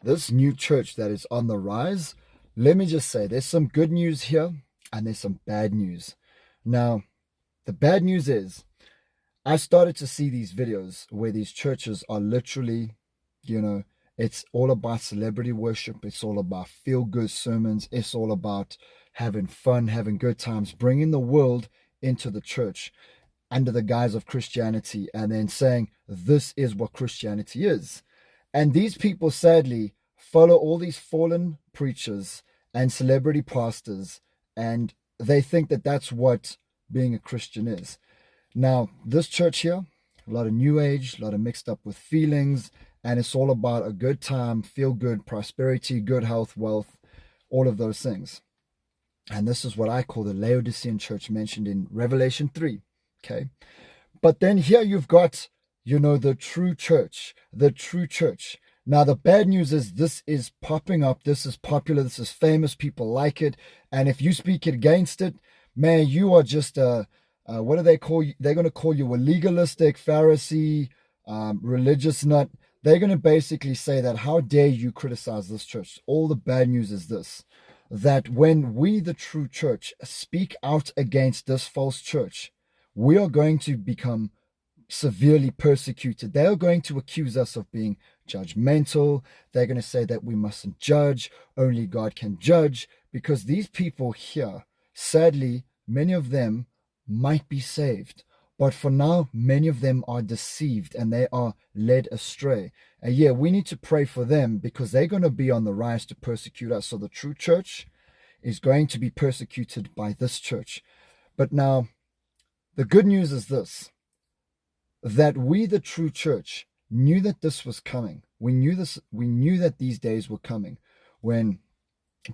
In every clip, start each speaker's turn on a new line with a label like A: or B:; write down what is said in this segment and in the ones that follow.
A: this new church that is on the rise, let me just say there's some good news here and there's some bad news. Now, the bad news is I started to see these videos where these churches are literally, you know, it's all about celebrity worship. It's all about feel good sermons. It's all about having fun, having good times, bringing the world into the church under the guise of Christianity and then saying this is what Christianity is. And these people sadly follow all these fallen preachers and celebrity pastors, and they think that that's what being a Christian is. Now, this church here, a lot of new age, a lot of mixed up with feelings, and it's all about a good time, feel good, prosperity, good health, wealth, all of those things. And this is what I call the Laodicean church mentioned in Revelation 3. Okay. But then here you've got, the true church, the true church. Now, the bad news is this is popping up. This is popular. This is famous. People like it. And if you speak against it, man, you are just what do they call you? They're going to call you a legalistic Pharisee, religious nut. They're going to basically say that, how dare you criticize this church? All the bad news is this, that when we, the true church, speak out against this false church, we are going to become severely persecuted. They are going to accuse us of being judgmental. They're going to say that we mustn't judge. Only God can judge, because these people here, sadly, many of them might be saved. But for now, many of them are deceived and they are led astray. And yeah, we need to pray for them because they're going to be on the rise to persecute us. So the true church is going to be persecuted by this church. But now, the good news is this, that we, the true church, knew that this was coming. We knew that these days were coming when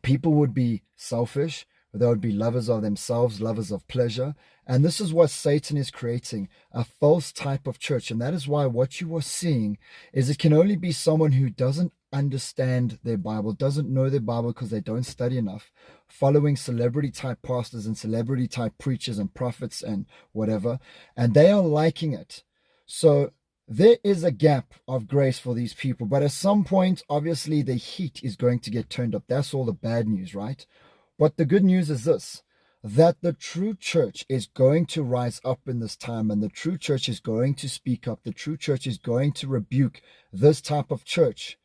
A: people would be selfish, they would be lovers of themselves, lovers of pleasure. And this is what Satan is creating, a false type of church. And that is why what you are seeing is it can only be someone who doesn't understand their Bible, doesn't know their Bible because they don't study enough, following celebrity type pastors and celebrity type preachers and prophets and whatever. And they are liking it. So there is a gap of grace for these people. But at some point, obviously, the heat is going to get turned up. That's all the bad news, right? But the good news is this, that the true church is going to rise up in this time, and the true church is going to speak up. The true church is going to rebuke this type of church.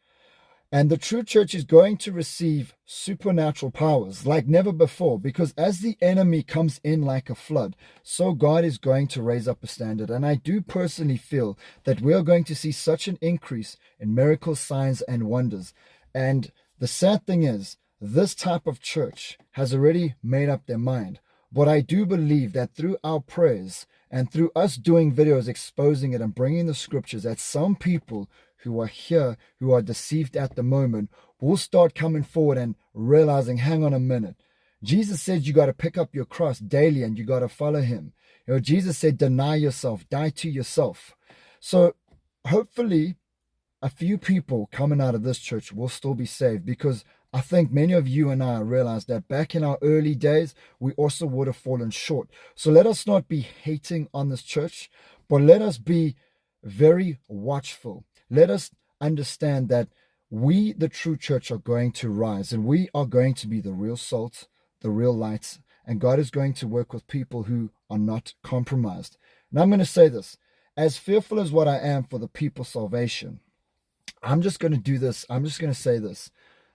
A: And the true church is going to receive supernatural powers like never before, because as the enemy comes in like a flood, so God is going to raise up a standard. And I do personally feel that we are going to see such an increase in miracles, signs, and wonders. And the sad thing is, this type of church has already made up their mind. But I do believe that through our prayers and through us doing videos exposing it and bringing the scriptures, that some people who are here, who are deceived at the moment, will start coming forward and realizing, hang on a minute. Jesus said you got to pick up your cross daily and you got to follow him. Jesus said, deny yourself, die to yourself. So hopefully a few people coming out of this church will still be saved, because I think many of you and I realize that back in our early days, we also would have fallen short. So let us not be hating on this church, but let us be very watchful. Let us understand that we, the true church, are going to rise, and we are going to be the real salt, the real lights, and God is going to work with people who are not compromised. And I'm going to say this, as fearful as what I am for the people's salvation, I'm just going to do this. I'm just going to say this,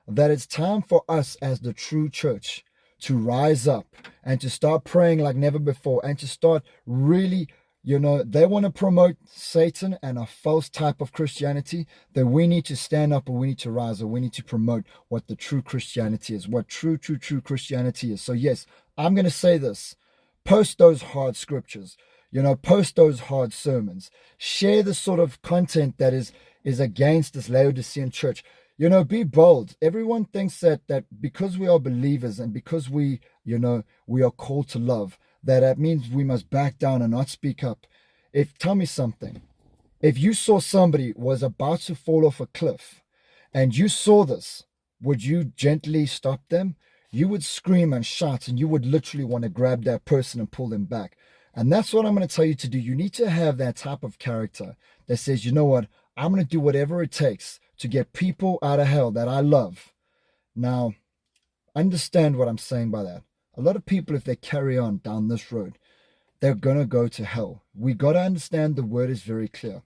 A: that it's time for us as the true church to rise up and to start praying like never before, and to start really, they want to promote Satan and a false type of Christianity, that we need to stand up, or we need to rise, or we need to promote what the true Christianity is, what true Christianity is. So yes, I'm going to say this, post those hard scriptures, post those hard sermons, share the sort of content that is against this Laodicean church. Be bold. Everyone thinks that because we are believers and because we are called to love, that means we must back down and not speak up. Tell me something. If you saw somebody was about to fall off a cliff and you saw this, would you gently stop them? You would scream and shout, and you would literally want to grab that person and pull them back. And that's what I'm going to tell you to do. You need to have that type of character that says, you know what, I'm going to do whatever it takes to get people out of hell that I love. Now, understand what I'm saying by that. A lot of people, if they carry on down this road, they're going to go to hell. We got to understand the word is very clear.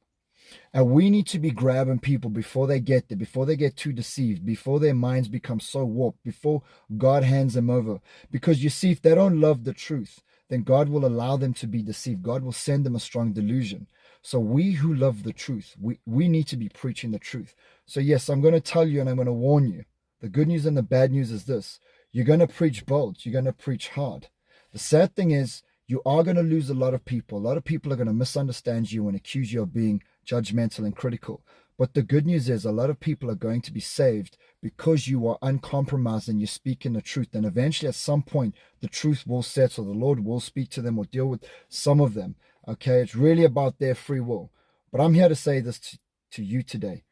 A: And we need to be grabbing people before they get there, before they get too deceived, before their minds become so warped, before God hands them over. Because you see, if they don't love the truth, then God will allow them to be deceived. God will send them a strong delusion. So we who love the truth, we need to be preaching the truth. So yes, I'm going to tell you and I'm going to warn you. The good news and the bad news is this. You're going to preach bold. You're going to preach hard. The sad thing is you are going to lose a lot of people. A lot of people are going to misunderstand you and accuse you of being judgmental and critical. But the good news is a lot of people are going to be saved because you are uncompromised and you're speaking the truth. And eventually at some point, the truth will settle. The Lord will speak to them or deal with some of them. Okay, it's really about their free will. But I'm here to say this to you today.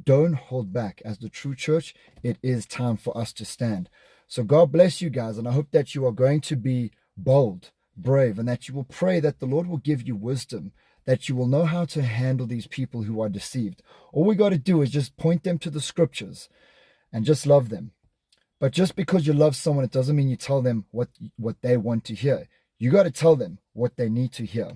A: Don't hold back. As the true church, it is time for us to stand. So God bless you guys. And I hope that you are going to be bold, brave, and that you will pray that the Lord will give you wisdom, that you will know how to handle these people who are deceived. All we got to do is just point them to the scriptures and just love them. But just because you love someone, it doesn't mean you tell them what they want to hear. You got to tell them what they need to hear.